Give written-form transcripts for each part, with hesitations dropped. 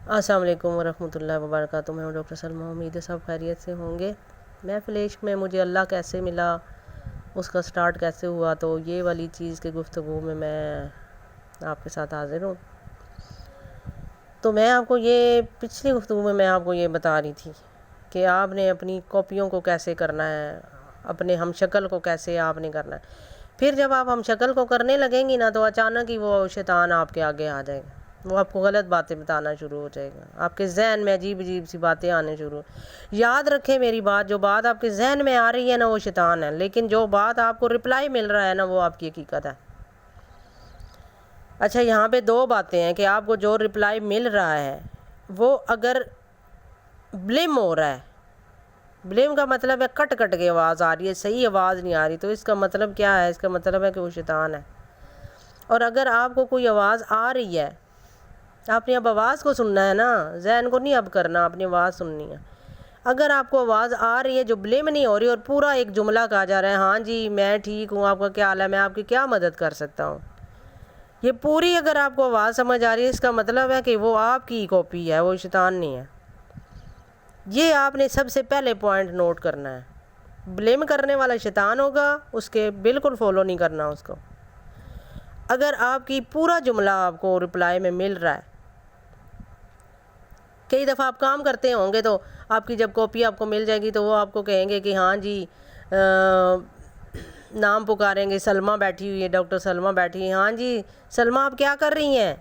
السلام علیکم ورحمۃ اللہ وبرکاتہ۔ میں ہوں ڈاکٹر سلمیٰ، امید ہے سب خیریت سے ہوں گے۔ محفل عشق میں مجھے اللہ کیسے ملا، اس کا سٹارٹ کیسے ہوا، تو یہ والی چیز کی گفتگو میں آپ کے ساتھ حاضر ہوں۔ تو میں آپ کو یہ پچھلی گفتگو میں آپ کو یہ بتا رہی تھی کہ آپ نے اپنی کاپیوں کو کیسے کرنا ہے، اپنے ہم شکل کو کیسے آپ نے کرنا ہے۔ پھر جب آپ ہم شکل کو کرنے لگیں گی نا، تو اچانک ہی وہ شیطان آپ کے آگے آ جائے گا، وہ آپ کو غلط باتیں بتانا شروع ہو جائے گا، آپ کے ذہن میں عجیب عجیب سی باتیں آنے شروع۔ یاد رکھیں میری بات، جو بات آپ کے ذہن میں آ رہی ہے نا وہ شیطان ہے، لیکن جو بات آپ کو رپلائی مل رہا ہے نا وہ آپ کی حقیقت ہے۔ اچھا، یہاں پہ دو باتیں ہیں کہ آپ کو جو رپلائی مل رہا ہے وہ اگر بلیم ہو رہا ہے، بلیم کا مطلب ہے کٹ کٹ کے آواز آ رہی ہے، صحیح آواز نہیں آ رہی، تو اس کا مطلب کیا ہے؟ اس کا مطلب ہے کہ وہ شیطان ہے۔ اور اگر آپ کو کوئی آواز آ رہی ہے، آپ نے اب آواز کو سننا ہے نا، ذہن کو نہیں اب کرنا، اپنی آواز سننی ہے۔ اگر آپ کو آواز آ رہی ہے جو بلیم نہیں ہو رہی اور پورا ایک جملہ کہا جا رہا ہے، ہاں جی میں ٹھیک ہوں، آپ کا کیا حال ہے، میں آپ کی کیا مدد کر سکتا ہوں، یہ پوری اگر آپ کو آواز سمجھ آ رہی ہے، اس کا مطلب ہے کہ وہ آپ کی کاپی ہے، وہ شیطان نہیں ہے۔ یہ آپ نے سب سے پہلے پوائنٹ نوٹ کرنا ہے۔ بلیم کرنے والا شیطان ہوگا، اس کے بالکل فالو نہیں کرنا اس کو۔ اگر آپ کی پورا جملہ آپ کو رپلائی میں مل رہا ہے، کئی دفعہ آپ کام کرتے ہوں گے تو آپ کی جب کاپی آپ کو مل جائے گی تو وہ آپ کو کہیں گے کہ ہاں جی نام پکاریں گے، سلمیٰ بیٹھی ہوئی ہے، ڈاکٹر سلمیٰ بیٹھی ہے، ہاں جی سلمیٰ آپ کیا کر رہی ہیں،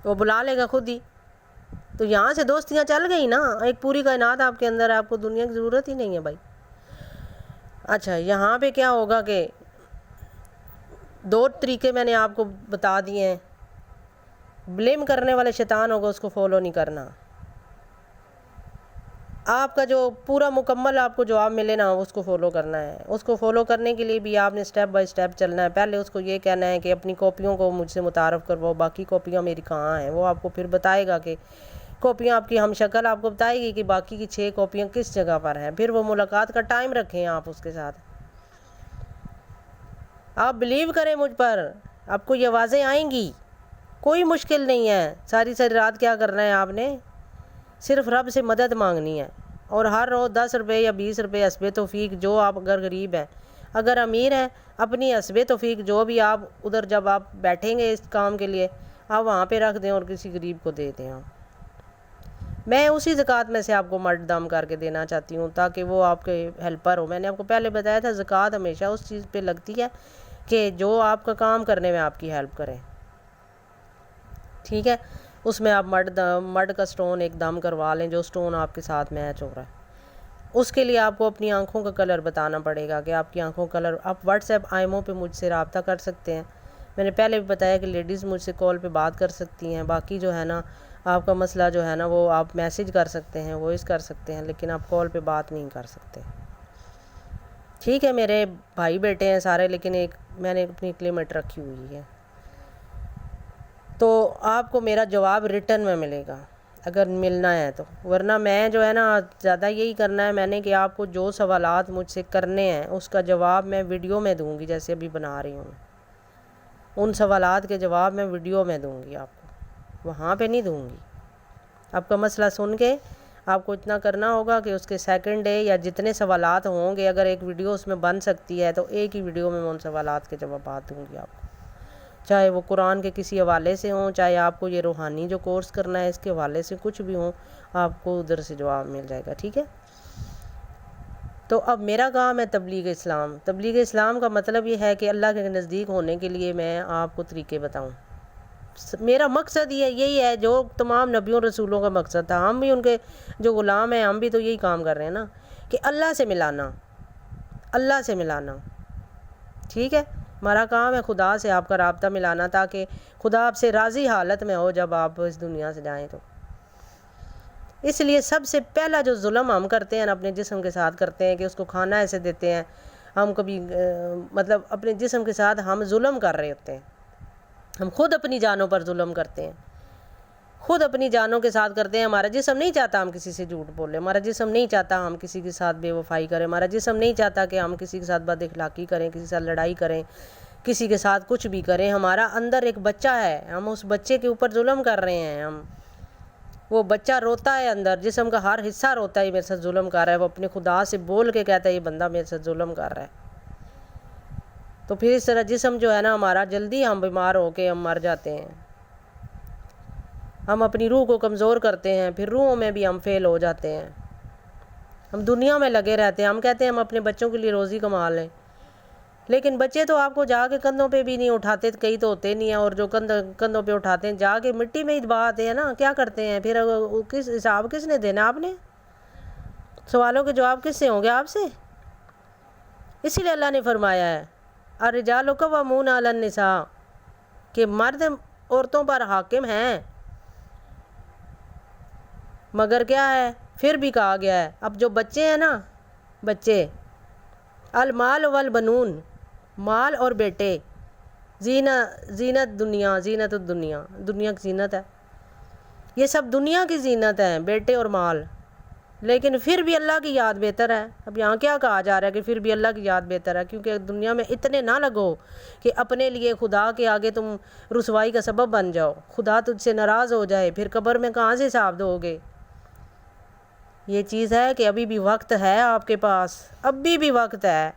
وہ بلا لے گا خود ہی۔ تو یہاں سے دوستیاں چل گئی نا، ایک پوری کائنات آپ کے اندر ہے، آپ کو دنیا کی ضرورت ہی نہیں ہے بھائی۔ اچھا، یہاں پہ کیا ہوگا کہ دو طریقے میں نے آپ کو بتا دیے ہیں۔ بلیم کرنے والے شیطان ہوگا، اس کو فالو نہیں کرنا۔ آپ کا جو پورا مکمل آپ کو جواب ملے نا اس کو فالو کرنا ہے۔ اس کو فالو کرنے کے لیے بھی آپ نے سٹیپ بائی سٹیپ چلنا ہے۔ پہلے اس کو یہ کہنا ہے کہ اپنی کاپیوں کو مجھ سے متعارف کرواؤ، باقی کاپیاں میری کہاں ہیں، وہ آپ کو پھر بتائے گا کہ کاپیاں آپ کی ہم شکل آپ کو بتائے گی کہ باقی کی 6 کاپیاں کس جگہ پر ہیں۔ پھر وہ ملاقات کا ٹائم رکھیں آپ اس کے ساتھ۔ آپ بلیو کریں مجھ پر، آپ کو یہ آوازیں آئیں گی، کوئی مشکل نہیں ہے۔ ساری ساری رات کیا کرنا ہے آپ نے؟ صرف رب سے مدد مانگنی ہے، اور ہر روز 10 روپے یا 20 روپے حسب توفیق، جو آپ اگر غریب ہیں، اگر امیر ہیں، اپنی حسب توفیق جو بھی آپ ادھر جب آپ بیٹھیں گے اس کام کے لیے، آپ وہاں پہ رکھ دیں اور کسی غریب کو دے دیں۔ میں اسی زکوٰۃ میں سے آپ کو مرد دم کر کے دینا چاہتی ہوں تاکہ وہ آپ کے ہیلپر ہو۔ میں نے آپ کو پہلے بتایا تھا زکوٰۃ ہمیشہ اس چیز پہ لگتی ہے کہ جو آپ کا کام کرنے میں آپ کی ہیلپ کریں، ٹھیک ہے؟ اس میں آپ مرد کا سٹون ایک دم کروا لیں، جو سٹون آپ کے ساتھ میچ ہو رہا ہے۔ اس کے لیے آپ کو اپنی آنکھوں کا کلر بتانا پڑے گا کہ آپ کی آنکھوں کا کلر۔ آپ واٹس ایپ آئیمو پہ مجھ سے رابطہ کر سکتے ہیں۔ میں نے پہلے بھی بتایا کہ لیڈیز مجھ سے کال پہ بات کر سکتی ہیں، باقی جو ہے نا آپ کا مسئلہ جو ہے نا وہ آپ میسیج کر سکتے ہیں، وائس کر سکتے ہیں، لیکن آپ کال پہ بات نہیں کر سکتے، ٹھیک ہے؟ میرے بھائی بیٹے ہیں سارے، لیکن ایک میں نے اپنی لمٹ رکھی ہوئی ہے۔ تو آپ کو میرا جواب ریٹن میں ملے گا اگر ملنا ہے تو، ورنہ میں جو ہے نا زیادہ یہی کرنا ہے میں نے کہ آپ کو جو سوالات مجھ سے کرنے ہیں اس کا جواب میں ویڈیو میں دوں گی، جیسے ابھی بنا رہی ہوں۔ ان سوالات کے جواب میں ویڈیو میں دوں گی، آپ کو وہاں پہ نہیں دوں گی۔ آپ کا مسئلہ سن کے آپ کو اتنا کرنا ہوگا کہ اس کے سیکنڈ ڈے یا جتنے سوالات ہوں گے، اگر ایک ویڈیو اس میں بن سکتی ہے تو ایک ہی ویڈیو میں ان سوالات کے جوابات دوں گی آپ کو، چاہے وہ قرآن کے کسی حوالے سے ہوں، چاہے آپ کو یہ روحانی جو کورس کرنا ہے اس کے حوالے سے کچھ بھی ہوں، آپ کو ادھر سے جواب مل جائے گا، ٹھیک ہے؟ تو اب میرا کام ہے تبلیغ اسلام۔ تبلیغ اسلام کا مطلب یہ ہے کہ اللہ کے نزدیک ہونے کے لیے میں آپ کو طریقے بتاؤں۔ میرا مقصد یہی ہے جو تمام نبیوں رسولوں کا مقصد تھا، ہم بھی ان کے جو غلام ہیں، ہم بھی تو یہی کام کر رہے ہیں نا، کہ اللہ سے ملانا، اللہ سے ملانا، ٹھیک ہے؟ ہمارا کام ہے خدا سے آپ کا رابطہ ملانا، تاکہ خدا آپ سے راضی حالت میں ہو جب آپ اس دنیا سے جائیں۔ تو اس لیے سب سے پہلا جو ظلم ہم کرتے ہیں اپنے جسم کے ساتھ کرتے ہیں کہ اس کو کھانا ایسے دیتے ہیں، ہم کبھی مطلب اپنے جسم کے ساتھ ہم ظلم کر رہے ہوتے ہیں، ہم خود اپنی جانوں پر ظلم کرتے ہیں، خود اپنی جانوں کے ساتھ کرتے ہیں۔ ہمارا جسم نہیں چاہتا ہم کسی سے جھوٹ بولیں، ہمارا جسم نہیں چاہتا ہم کسی کے ساتھ بے وفائی کریں، ہمارا جسم نہیں چاہتا کہ ہم کسی کے ساتھ بد اخلاقی کریں، کسی کے ساتھ لڑائی کریں، کسی کے ساتھ کچھ بھی کریں، ہمارا اندر ایک بچہ ہے، ہم اس بچے کے اوپر ظلم کر رہے ہیں. وہ بچہ روتا ہے اندر، جسم کا ہر حصہ روتا ہے میرے ساتھ ظلم کر رہا ہے. وہ اپنے خدا سے بول کے کہتا ہے یہ بندہ میرے ساتھ ظلم کر رہا ہے. تو پھر اس طرح جسم جو ہے نا ہمارا، جلدی ہم بیمار ہو کے ہم مر جاتے ہیں. ہم اپنی روح کو کمزور کرتے ہیں، پھر روحوں میں بھی ہم فیل ہو جاتے ہیں. ہم دنیا میں لگے رہتے ہیں، ہم کہتے ہیں ہم اپنے بچوں کے لیے روزی کما لیں، لیکن بچے تو آپ کو جا کے کندھوں پہ بھی نہیں اٹھاتے، کئی تو ہوتے نہیں ہیں، اور جو کندھوں پہ اٹھاتے ہیں جا کے مٹی میں ہی دبا آتے ہیں نا. کیا کرتے ہیں پھر؟ کس حساب کس نے دینا؟ آپ نے. سوالوں کے جواب کس سے ہوں گے؟ آپ سے. اسی لیے اللہ نے فرمایا ہے الرجال قوامون علی النساء، کہ مرد عورتوں پر حاکم ہیں. مگر کیا ہے؟ پھر بھی کہا گیا ہے اب جو بچے ہیں نا، بچے، المال والبنون، مال اور بیٹے، زینت دنیا، زینت الدنیا، دنیا کی زینت ہے. یہ سب دنیا کی زینت ہے، بیٹے اور مال. لیکن پھر بھی اللہ کی یاد بہتر ہے. اب یہاں کیا کہا جا رہا ہے کہ پھر بھی اللہ کی یاد بہتر ہے؟ کیونکہ دنیا میں اتنے نہ لگو کہ اپنے لیے خدا کے آگے تم رسوائی کا سبب بن جاؤ، خدا تجھ سے ناراض ہو جائے، پھر قبر میں کہاں سے حساب دو گے؟ یہ چیز ہے کہ ابھی بھی وقت ہے آپ کے پاس، ابھی بھی وقت ہے.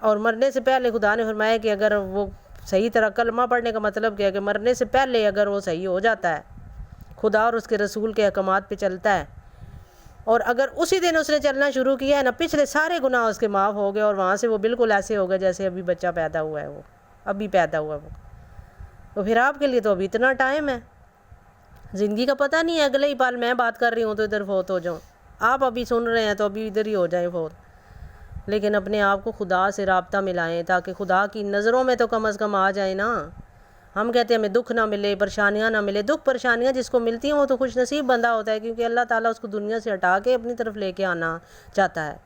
اور مرنے سے پہلے خدا نے فرمایا کہ اگر وہ صحیح طرح کلمہ پڑھنے کا مطلب کیا ہے کہ مرنے سے پہلے اگر وہ صحیح ہو جاتا ہے، خدا اور اس کے رسول کے احکامات پہ چلتا ہے، اور اگر اسی دن اس نے چلنا شروع کیا ہے نا، پچھلے سارے گناہ اس کے معاف ہو گئے، اور وہاں سے وہ بالکل ایسے ہو گئے جیسے ابھی بچہ پیدا ہوا ہے، وہ ابھی پیدا ہوا ہے وہ. تو پھر آپ کے لیے تو ابھی اتنا ٹائم ہے. زندگی کا پتہ نہیں ہے، اگلے ہی پل میں بات کر رہی ہوں تو ادھر فوت ہو جاؤں. آپ ابھی سن رہے ہیں تو ابھی ادھر ہی ہو جائیں فوت. لیکن اپنے آپ کو خدا سے رابطہ ملائیں تاکہ خدا کی نظروں میں تو کم از کم آ جائیں نا. ہم کہتے ہیں ہمیں دکھ نہ ملے، پریشانیاں نہ ملے. دکھ پریشانیاں جس کو ملتی ہیں وہ تو خوش نصیب بندہ ہوتا ہے، کیونکہ اللہ تعالیٰ اس کو دنیا سے ہٹا کے اپنی طرف لے کے آنا چاہتا ہے.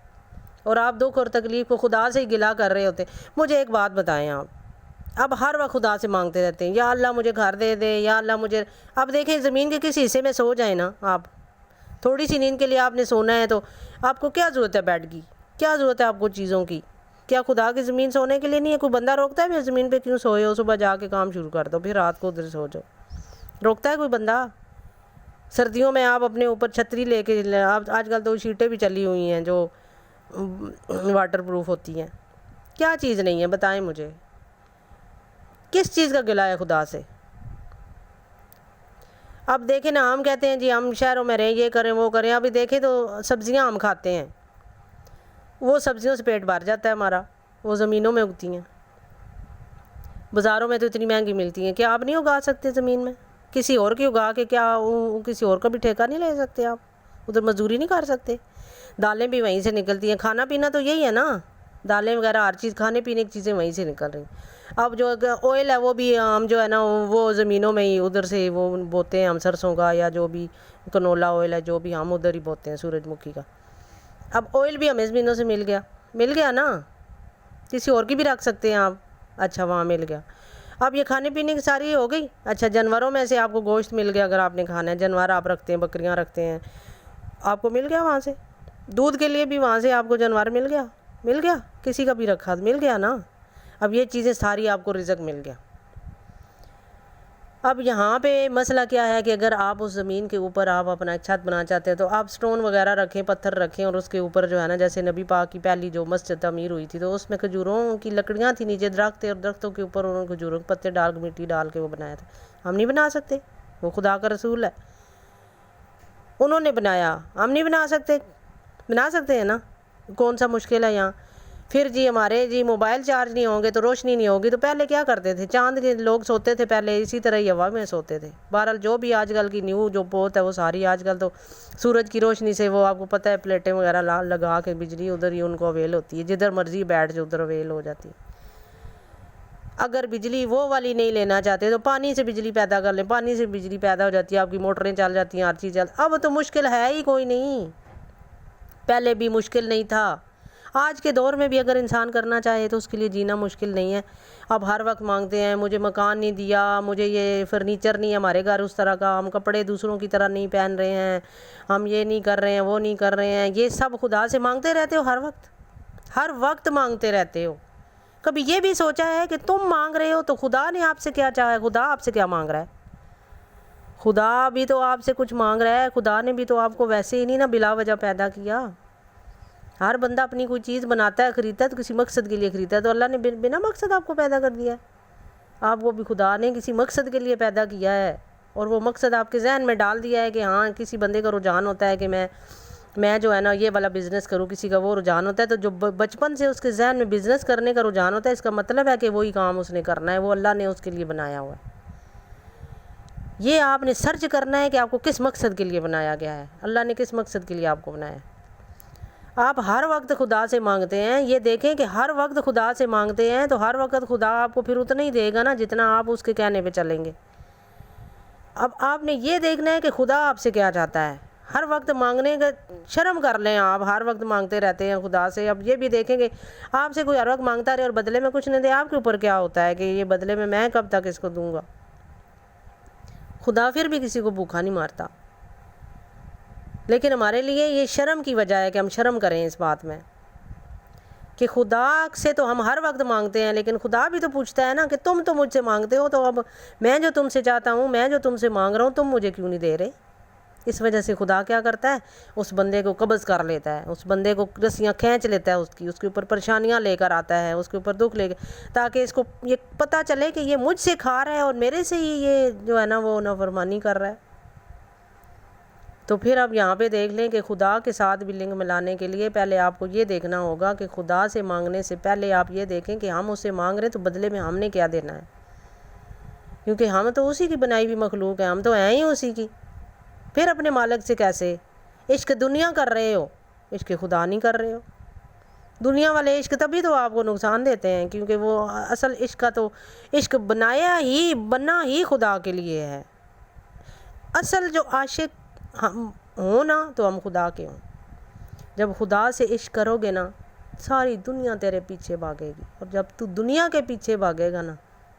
اور آپ دکھ اور تکلیف کو خدا سے ہی گلا کر رہے ہوتے. مجھے ایک بات بتائیں، آپ اب ہر وقت خدا سے مانگتے رہتے ہیں یا اللہ مجھے گھر دے دے، یا اللہ مجھے. اب دیکھیں زمین کے کسی حصے میں سو جائیں نا، آپ تھوڑی سی نیند کے لیے آپ نے سونا ہے، تو آپ کو کیا ضرورت ہے بیڈ کی؟ کیا ضرورت ہے آپ کو چیزوں کی؟ کیا خدا کی زمین سونے کے لیے نہیں ہے؟ کوئی بندہ روکتا ہے پھر زمین پہ کیوں سوئے ہو؟ صبح جا کے کام شروع کر دو، پھر رات کو ادھر سو جاؤ. روکتا ہے کوئی بندہ؟ سردیوں میں آپ اپنے اوپر چھتری لے کے، آج کل تو شیٹیں بھی چلی ہوئی ہیں جو واٹر پروف ہوتی ہیں. کیا چیز نہیں ہے بتائیں مجھے؟ کس چیز کا گلا ہے خدا سے؟ اب دیکھیں نا، ہم کہتے ہیں جی ہم شہروں میں رہیں، یہ کریں وہ کریں. ابھی دیکھیں تو سبزیاں ہم کھاتے ہیں، وہ سبزیوں سے پیٹ بھر جاتا ہے ہمارا، وہ زمینوں میں اگتی ہیں. بازاروں میں تو اتنی مہنگی ملتی ہیں. کیا آپ نہیں اگا سکتے زمین میں؟ کسی اور کی اگا کے کیا کسی اور کا بھی ٹھیکہ نہیں لے سکتے؟ آپ ادھر مزدوری نہیں کر سکتے؟ دالیں بھی وہیں سے نکلتی ہیں. کھانا پینا تو یہی ہے نا، دالیں وغیرہ ہر چیز، کھانے پینے کی چیزیں وہیں سے نکل رہی ہیں. اب جو آئل ہے وہ بھی ہم جو ہے نا وہ زمینوں میں ہی ادھر سے وہ بوتے ہیں، ہم سرسوں کا یا جو بھی کنولا آئل ہے جو بھی ہم ادھر ہی بوتے ہیں، سورج مکھی کا. اب آئل بھی ہمیں زمینوں سے مل گیا نا، کسی اور کی بھی رکھ سکتے ہیں آپ. اچھا وہاں مل گیا. اب یہ کھانے پینے کی ساری ہو گئی. اچھا جانوروں میں سے آپ کو گوشت مل گیا، اگر آپ نے کھانا ہے، جانور آپ رکھتے ہیں، بکریاں رکھتے ہیں، آپ کو مل گیا وہاں سے. دودھ کے لیے بھی وہاں سے آپ کو جانور مل گیا، کسی کا بھی رکھا مل گیا نا. اب یہ چیزیں ساری آپ کو رزق مل گیا. اب یہاں پہ مسئلہ کیا ہے کہ اگر آپ اس زمین کے اوپر آپ اپنا ایک چھت بنا چاہتے ہیں تو آپ سٹون وغیرہ رکھیں، پتھر رکھیں، اور اس کے اوپر جو ہے نا جیسے نبی پاک کی پہلی جو مسجد تعمیر ہوئی تھی تو اس میں کھجوروں کی لکڑیاں تھیں، نیچے درخت تھے، اور درختوں کے اوپر انہوں نے کھجوروں کے پتے ڈال کے مٹی ڈال کے وہ بنایا تھا. ہم نہیں بنا سکتے؟ وہ خدا کا رسول ہے، انہوں نے بنایا، ہم نہیں بنا سکتے؟ بنا سکتے ہیں نا، کون سا مشکل ہے یہاں؟ پھر جی ہمارے جی موبائل چارج نہیں ہوں گے تو روشنی نہیں ہوگی. تو پہلے کیا کرتے تھے؟ چاند کے لوگ سوتے تھے پہلے اسی طرح ہی ہوا میں سوتے تھے. بہرحال جو بھی آج کل کی نیو جو بہت ہے وہ ساری آج کل تو سورج کی روشنی سے، وہ آپ کو پتہ ہے پلیٹیں وغیرہ لگا کے بجلی ادھر ہی ان کو اویل ہوتی ہے، جدھر مرضی بیٹھ جو ادھر اویل ہو جاتی ہے. اگر بجلی وہ والی نہیں لینا چاہتے تو پانی سے بجلی پیدا کر لیں، پانی سے بجلی پیدا ہو جاتی ہے، آپ کی موٹریں چل جاتی ہیں، ہر چیز اب تو مشکل ہے ہی کوئی نہیں. پہلے بھی مشکل نہیں تھا، آج کے دور میں بھی اگر انسان کرنا چاہے تو اس کے لیے جینا مشکل نہیں ہے. اب ہر وقت مانگتے ہیں مجھے مکان نہیں دیا، مجھے یہ فرنیچر نہیں ہے ہمارے گھر اس طرح کا، ہم کپڑے دوسروں کی طرح نہیں پہن رہے ہیں، ہم یہ نہیں کر رہے ہیں، وہ نہیں کر رہے ہیں. یہ سب خدا سے مانگتے رہتے ہو، ہر وقت مانگتے رہتے ہو. کبھی یہ بھی سوچا ہے کہ تم مانگ رہے ہو تو خدا نے آپ سے کیا چاہا ہے؟ خدا آپ سے کیا مانگ رہا ہے؟ خدا بھی تو آپ سے کچھ مانگ رہا ہے. خدا نے بھی تو آپ کو ویسے ہی نہیں نا بلا وجہ پیدا کیا. ہر بندہ اپنی کوئی چیز بناتا ہے، خریدتا ہے تو کسی مقصد کے لیے خریدتا ہے. تو اللہ نے بنا مقصد آپ کو پیدا کر دیا ہے. آپ کو بھی خدا نے کسی مقصد کے لیے پیدا کیا ہے، اور وہ مقصد آپ کے ذہن میں ڈال دیا ہے کہ ہاں کسی بندے کا رجحان ہوتا ہے کہ میں جو ہے نا یہ والا بزنس کروں. کسی کا وہ رجحان ہوتا ہے، تو جو بچپن سے اس کے ذہن میں بزنس کرنے کا رجحان ہوتا ہے، اس کا مطلب ہے کہ وہی کام اس نے کرنا ہے، وہ اللہ نے اس کے لیے بنایا ہوا ہے. یہ آپ نے سرچ کرنا ہے کہ آپ کو کس مقصد کے لیے بنایا گیا ہے، اللہ نے کس مقصد کے لیے آپ کو بنایا ہے. آپ ہر وقت خدا سے مانگتے ہیں، یہ دیکھیں کہ ہر وقت خدا سے مانگتے ہیں تو ہر وقت خدا آپ کو پھر اتنا ہی دے گا نا جتنا آپ اس کے کہنے پہ چلیں گے. اب آپ نے یہ دیکھنا ہے کہ خدا آپ سے کیا چاہتا ہے. ہر وقت مانگنے کا شرم کر لیں. آپ ہر وقت مانگتے رہتے ہیں خدا سے. اب یہ بھی دیکھیں کہ آپ سے کوئی ہر وقت مانگتا رہے اور بدلے میں کچھ نہیں دے، آپ کے اوپر کیا ہوتا ہے کہ یہ بدلے میں کب تک اس کو دوں گا. خدا پھر بھی کسی کو بھوکا نہیں مارتا، لیکن ہمارے لیے یہ شرم کی وجہ ہے کہ ہم شرم کریں اس بات میں کہ خدا سے تو ہم ہر وقت مانگتے ہیں، لیکن خدا بھی تو پوچھتا ہے نا کہ تم تو مجھ سے مانگتے ہو، تو اب میں جو تم سے چاہتا ہوں، میں جو تم سے مانگ رہا ہوں، تم مجھے کیوں نہیں دے رہے. اس وجہ سے خدا کیا کرتا ہے؟ اس بندے کو قبض کر لیتا ہے، اس بندے کو رسیاں کھینچ لیتا ہے، اس کے اوپر پریشانیاں لے کر آتا ہے، اس کے اوپر دکھ لے کر، تاکہ اس کو یہ پتہ چلے کہ یہ مجھ سے کھا رہا ہے اور میرے سے ہی یہ جو ہے نا وہ نافرمانی کر رہا ہے. تو پھر اب یہاں پہ دیکھ لیں کہ خدا کے ساتھ بھی لنک ملانے کے لیے پہلے آپ کو یہ دیکھنا ہوگا کہ خدا سے مانگنے سے پہلے آپ یہ دیکھیں کہ ہم اس سے مانگ رہے تو بدلے میں ہم نے کیا دینا ہے، کیونکہ ہم تو اسی کی بنائی ہوئی مخلوق ہیں، ہم تو ہیں ہی اسی کی. پھر اپنے مالک سے کیسے عشق دنیا کر رہے ہو، عشق خدا نہیں کر رہے ہو. دنیا والے عشق تبھی تو آپ کو نقصان دیتے ہیں، کیونکہ وہ اصل عشق کا تو عشق بنا ہی خدا کے لیے ہے. اصل جو عاشق ہم ہوں نا تو ہم خدا کے ہوں. جب خدا سے عشق کرو گے نا ساری دنیا تیرے پیچھے بھاگے گی، اور جب تو دنیا کے پیچھے بھاگے گا نا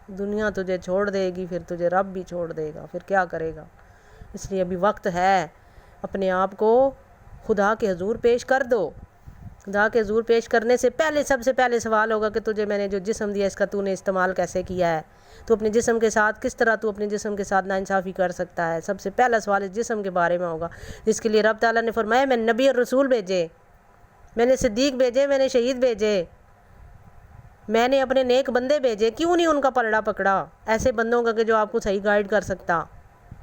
دنیا تجھے چھوڑ دے گی، پھر تجھے رب بھی چھوڑ دے گا، پھر کیا کرے گا. اس لیے ابھی وقت ہے، اپنے آپ کو خدا کے حضور پیش کر دو. خدا کے حضور پیش کرنے سے پہلے سب سے پہلے سوال ہوگا کہ تجھے میں نے جو جسم دیا اس کا تو نے استعمال کیسے کیا ہے، تو اپنے جسم کے ساتھ کس طرح تو اپنے جسم کے ساتھ ناانصافی کر سکتا ہے. سب سے پہلا سوال اس جسم کے بارے میں ہوگا، جس کے لیے رب تعالیٰ نے فرمایا میں نبی اور رسول بھیجے، میں نے صدیق بھیجے، میں نے شہید بھیجے، میں نے اپنے نیک بندے بھیجے. کیوں نہیں ان کا پلڑا پکڑا؟ ایسے بندوں کا کہ جو آپ کو صحیح گائیڈ کر سکتا،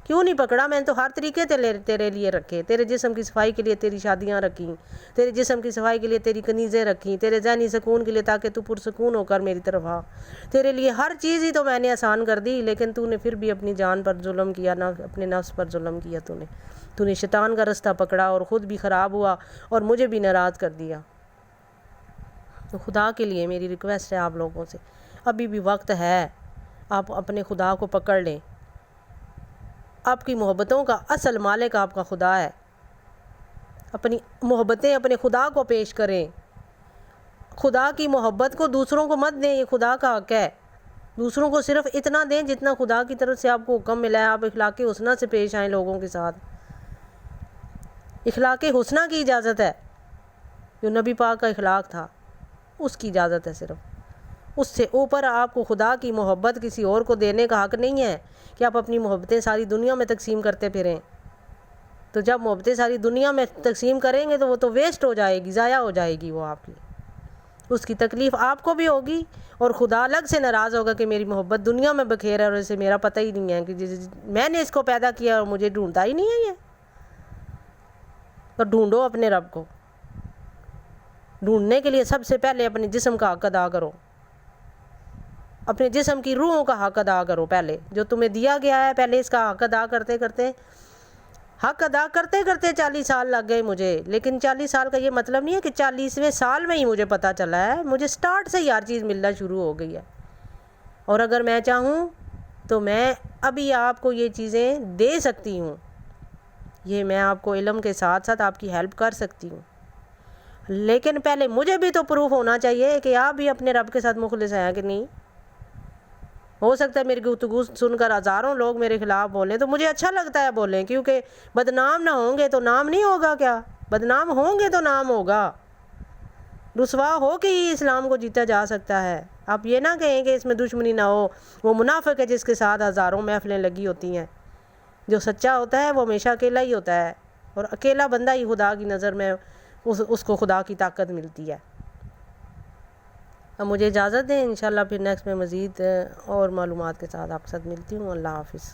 کیوں نہیں پکڑا؟ میں نے تو ہر طریقے تیرے لیے رکھے. تیرے جسم کی صفائی کے لیے تیری شادیاں رکھیں، تیرے جسم کی صفائی کے لیے تیری کنیزیں رکھیں، تیرے ذہنی سکون کے لیے تاکہ تو پرسکون ہو کر میری طرف آ. تیرے لیے ہر چیز ہی تو میں نے آسان کر دی، لیکن تو نے پھر بھی اپنی جان پر ظلم کیا، نہ اپنے نفس پر ظلم کیا. تو نے شیطان کا رستہ پکڑا اور خود بھی خراب ہوا اور مجھے بھی ناراض کر دیا. تو خدا کے لیے میری ریکویسٹ ہے آپ لوگوں سے، ابھی بھی وقت ہے، آپ اپنے خدا کو پکڑ لیں. آپ کی محبتوں کا اصل مالک آپ کا خدا ہے. اپنی محبتیں اپنے خدا کو پیش کریں. خدا کی محبت کو دوسروں کو مت دیں، یہ خدا کا حق ہے. دوسروں کو صرف اتنا دیں جتنا خدا کی طرف سے آپ کو حکم ملا ہے. آپ اخلاق حسنہ سے پیش آئیں لوگوں کے ساتھ. اخلاق حسنہ کی اجازت ہے، جو نبی پاک کا اخلاق تھا اس کی اجازت ہے صرف. اس سے اوپر آپ کو خدا کی محبت کسی اور کو دینے کا حق نہیں ہے کہ آپ اپنی محبتیں ساری دنیا میں تقسیم کرتے پھریں. تو جب محبتیں ساری دنیا میں تقسیم کریں گے تو وہ تو ویسٹ ہو جائے گی، ضائع ہو جائے گی وہ آپ کی. اس کی تکلیف آپ کو بھی ہوگی اور خدا الگ سے ناراض ہوگا کہ میری محبت دنیا میں بکھیر ہے اور اسے میرا پتہ ہی نہیں ہے کہ میں نے اس کو پیدا کیا اور مجھے ڈھونڈتا ہی نہیں ہے. یہ تو ڈھونڈو اپنے رب کو. ڈھونڈنے کے لیے سب سے پہلے اپنے جسم کا حق ادا کرو، اپنے جسم کی روحوں کا حق ادا کرو. پہلے جو تمہیں دیا گیا ہے پہلے اس کا حق ادا کرتے کرتے 40 سال لگ گئے مجھے. لیکن 40 سال کا یہ مطلب نہیں ہے کہ 40ویں سال میں ہی مجھے پتہ چلا ہے. مجھے سٹارٹ سے ہی ہر چیز ملنا شروع ہو گئی ہے، اور اگر میں چاہوں تو میں ابھی آپ کو یہ چیزیں دے سکتی ہوں. یہ میں آپ کو علم کے ساتھ ساتھ آپ کی ہیلپ کر سکتی ہوں، لیکن پہلے مجھے بھی تو پروف ہونا چاہیے کہ آپ بھی اپنے رب کے ساتھ مخلص ہیں کہ نہیں. ہو سکتا ہے میری گفتگو سن کر ہزاروں لوگ میرے خلاف بولیں تو مجھے اچھا لگتا ہے بولیں، کیونکہ بدنام نہ ہوں گے تو نام نہیں ہوگا. کیا بدنام ہوں گے تو نام ہوگا. رسوا ہو کے ہی اسلام کو جیتا جا سکتا ہے. آپ یہ نہ کہیں کہ اس میں دشمنی نہ ہو. وہ منافق ہے جس کے ساتھ ہزاروں محفلیں لگی ہوتی ہیں. جو سچا ہوتا ہے وہ ہمیشہ اکیلا ہی ہوتا ہے، اور اکیلا بندہ ہی خدا کی نظر میں اس کو خدا کی طاقت ملتی ہے. اب مجھے اجازت دیں، انشاءاللہ پھر نیکسٹ میں مزید اور معلومات کے ساتھ آپ کے ساتھ ملتی ہوں. اللہ حافظ.